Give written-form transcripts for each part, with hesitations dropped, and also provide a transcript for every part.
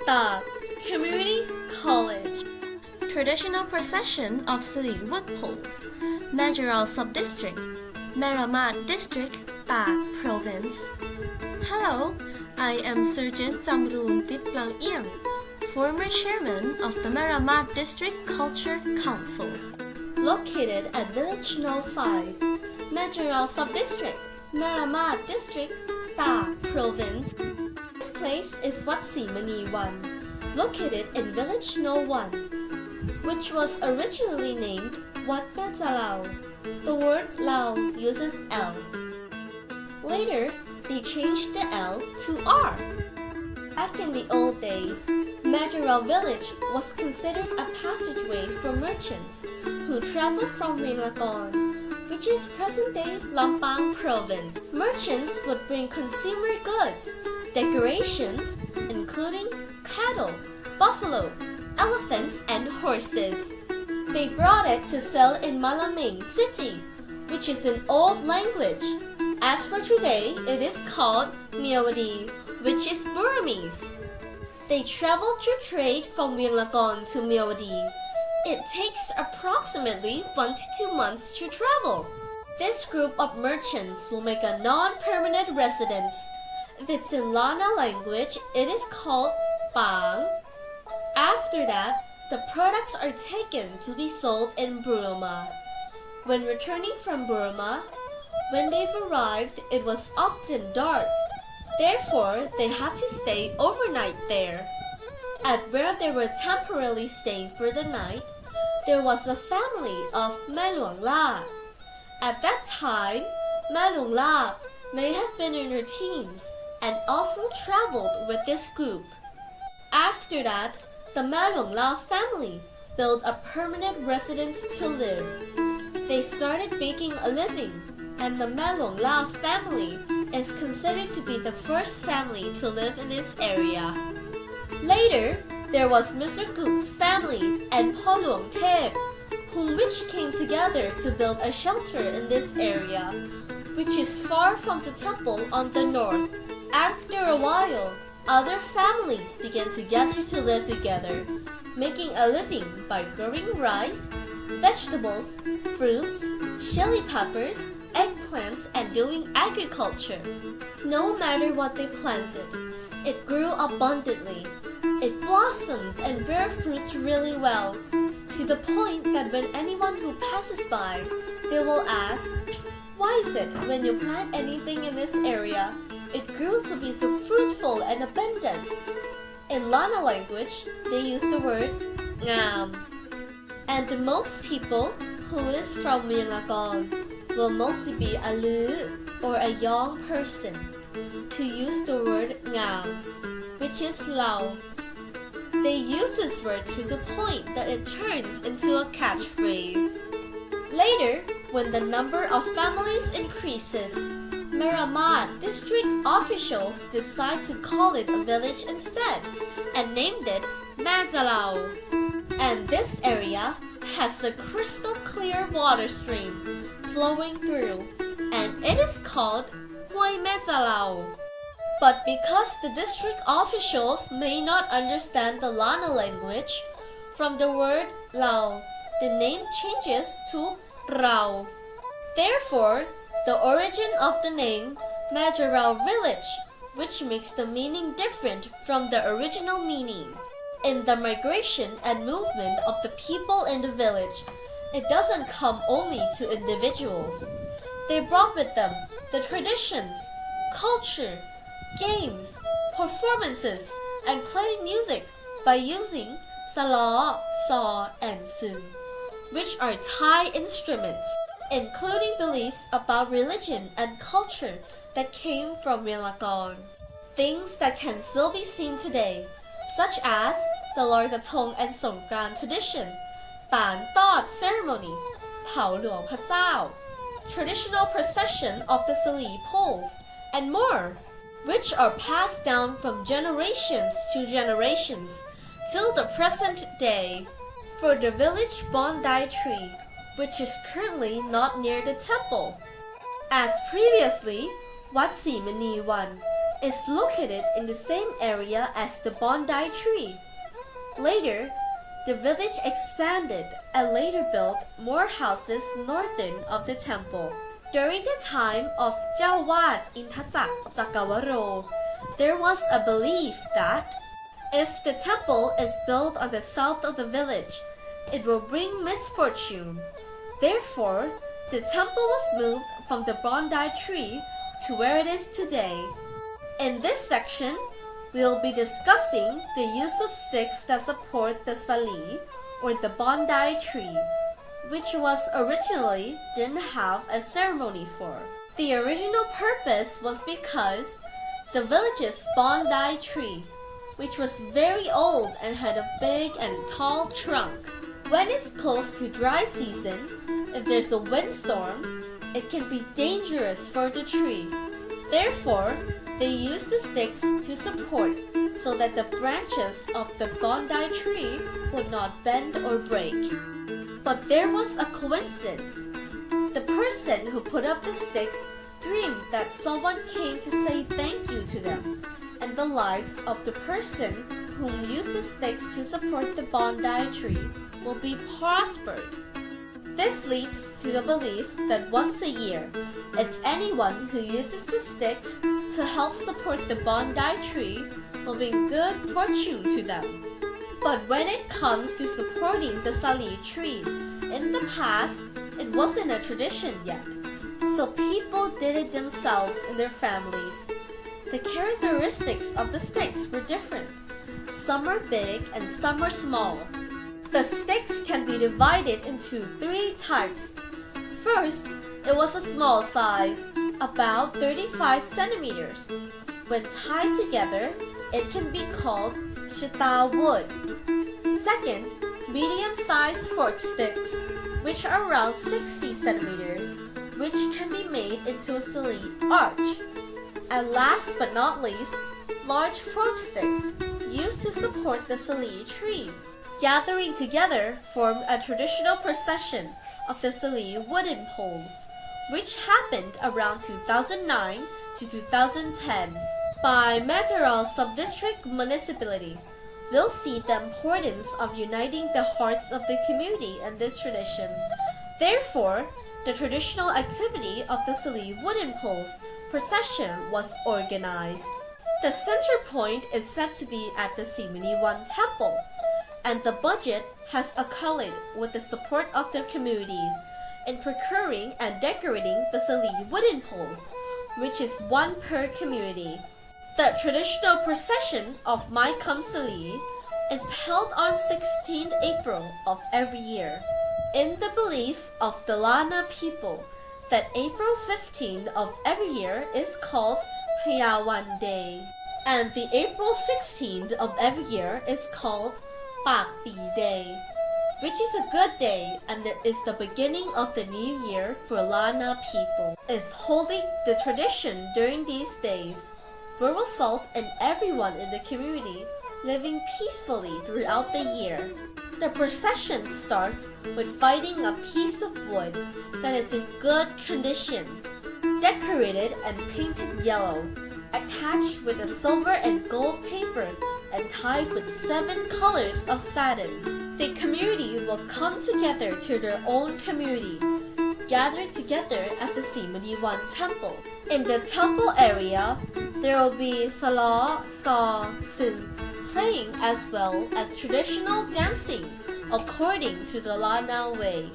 Tak Community College. Traditional procession of Sali wood poles. Majoral Subdistrict, Meramat District, Tak Province. Hello, I am Surgeon Jamroon Pitplang Iang, former chairman of the Meramat District Culture Council. Located at Village No. 5, Majoral Subdistrict, Meramat District, Tak Province. This place is Wat Simani 1, located in Village No. 1, which was originally named Wat Metzalao. The word Lao uses L. Later, they changed the L to R. Back in the old days, Majoral Village was considered a passageway for merchants who traveled from Ringlagon, which is present-day Lampang Province. Merchants would bring consumer goods, decorations, including cattle, buffalo, elephants, and horses. They brought it to sell in Malaming City, which is an old language. As for today, it is called Mewadi, which is Burmese. They traveled to trade from Ringlagon to Mewadi. It takes approximately 1 to 2 months to travel. This group of merchants will make a non-permanent residence. If it's in Lana language, it is called Bang. After that, the products are taken to be sold in Burma. When returning from Burma, when they've arrived, it was often dark. Therefore, they had to stay overnight there. At where they were temporarily staying for the night, there was the family of Maluang La. At that time, Maluang La may have been in her teens and also traveled with this group. After that, the Maluang La family built a permanent residence to live. They started making a living, and the Maluang La family is considered to be the first family to live in this area. Later, there was Mr. Goot's family and Poluang Tep, which came together to build a shelter in this area, which is far from the temple on the north. After a while, other families began to gather to live together, making a living by growing rice, vegetables, fruits, chili peppers, eggplants, and doing agriculture. No matter what they planted, it grew abundantly. It blossomed and bare fruits really well, to the point that when anyone who passes by, they will ask, "Why is it when you plant anything in this area, it grows to be so fruitful and abundant?" In Lana language, they use the word ngam. And most people who is from Ringlagon will mostly be a lu or a young person to use the word ngam, which is lao. They use this word to the point that it turns into a catchphrase. Later, when the number of families increases, Meramat district officials decide to call it a village instead and named it Madzalao. And this area has a crystal clear water stream flowing through, and it is called Huay Madzalao. But because the district officials may not understand the Lana language, from the word Lao, the name changes to Rao. Therefore, the origin of the name Majoral Village, which makes the meaning different from the original meaning. In the migration and movement of the people in the village, it doesn't come only to individuals. They brought with them the traditions, culture, games, performances, and playing music by using sala, saw, and sin, which are Thai instruments, including beliefs about religion and culture that came from Ringlagon. Things that can still be seen today, such as the Loi Krathong and Songkran tradition, Tan Tot ceremony, Pao Luang Pha Chao, traditional procession of the Sali poles, and more, which are passed down from generations to generations till the present day. For the village bonsai tree, which is currently not near the temple. As previously, Wat Simani 1 is located in the same area as the Bondi tree. Later, the village expanded and later built more houses northern of the temple. During the time of Jawad Intacak Jakawaro, there was a belief that if the temple is built on the south of the village, it will bring misfortune. Therefore, the temple was moved from the Bondi tree to where it is today. In this section, we'll be discussing the use of sticks that support the sali or the Bondi tree, which was originally didn't have a ceremony for. The original purpose was because the village's Bondi tree, which was very old and had a big and tall trunk. When it's close to dry season, if there's a windstorm, it can be dangerous for the tree. Therefore, they use the sticks to support so that the branches of the Bondi tree would not bend or break. But there was a coincidence. The person who put up the stick dreamed that someone came to say thank you to them, and the lives of the person whom used the sticks to support the Bondi tree will be prospered. This leads to the belief that once a year, if anyone who uses the sticks to help support the Bondi tree will bring good fortune to them. But when it comes to supporting the Sali tree, in the past, it wasn't a tradition yet, so people did it themselves in their families. The characteristics of the sticks were different. Some are big and some are small. The sticks can be divided into 3 types. First, it was a small size, about 35 centimeters. When tied together, it can be called shita wood. Second, medium-sized fork sticks, which are around 60 centimeters, which can be made into a sali arch. And last but not least, large fork sticks used to support the sali tree. Gathering together formed a traditional procession of the sali wooden poles, which happened around 2009 to 2010 by Material Subdistrict Municipality. We'll see the importance of uniting the hearts of the community in this tradition. Therefore, the traditional activity of the sali wooden poles procession was organized. The center point is said to be at the Simoniwan Temple, and the budget has accounted with the support of the communities in procuring and decorating the sali wooden poles, which is 1 per community. The traditional procession of Mai Kam Sali is held on 16th April of every year. In the belief of the Lana people that April 15th of every year is called Payawan Day, and the April 16th of every year is called Pak Pi Day, which is a good day and it is the beginning of the new year for Lana people. If holding the tradition during these days will result in everyone in the community living peacefully throughout the year. The procession starts with finding a piece of wood that is in good condition, decorated and painted yellow, attached with a silver and gold paper and tied with 7 colors of satin. The community will come together to their own community, gathered together at the Simoniwan Temple. In the temple area, there will be Sala, Sa, Sin playing as well as traditional dancing according to the Lana way.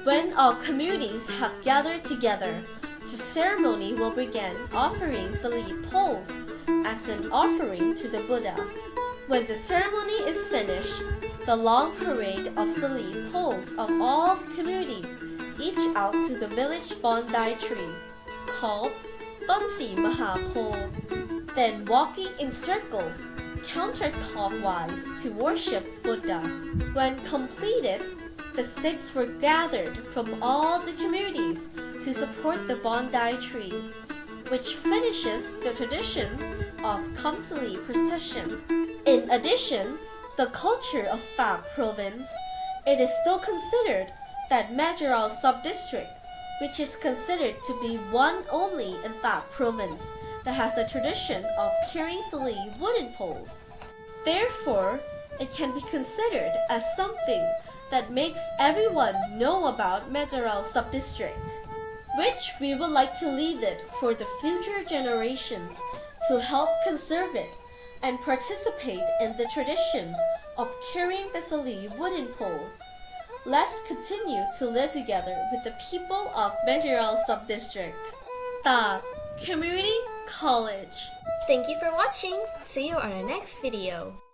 When all communities have gathered together, the ceremony will begin offering sali poles as an offering to the Buddha. When the ceremony is finished, the long parade of sali poles of all the community each out to the village Bondi tree, called Tonsi Mahapo, then walking in circles counterclockwise to worship Buddha. When completed, the sticks were gathered from all the communities to support the Bondi tree, which finishes the tradition of Kamsali procession. In addition, the culture of Tak province, it is still considered that Majoral sub-district, which is considered to be one only in Tak province, that has a tradition of carrying sali wooden poles. Therefore, it can be considered as something that makes everyone know about Majoral Subdistrict, which we would like to leave it for the future generations to help conserve it and participate in the tradition of carrying the sali wooden poles. Let's continue to live together with the people of Majoral Subdistrict. Tak Community College. Thank you for watching. See you on our next video.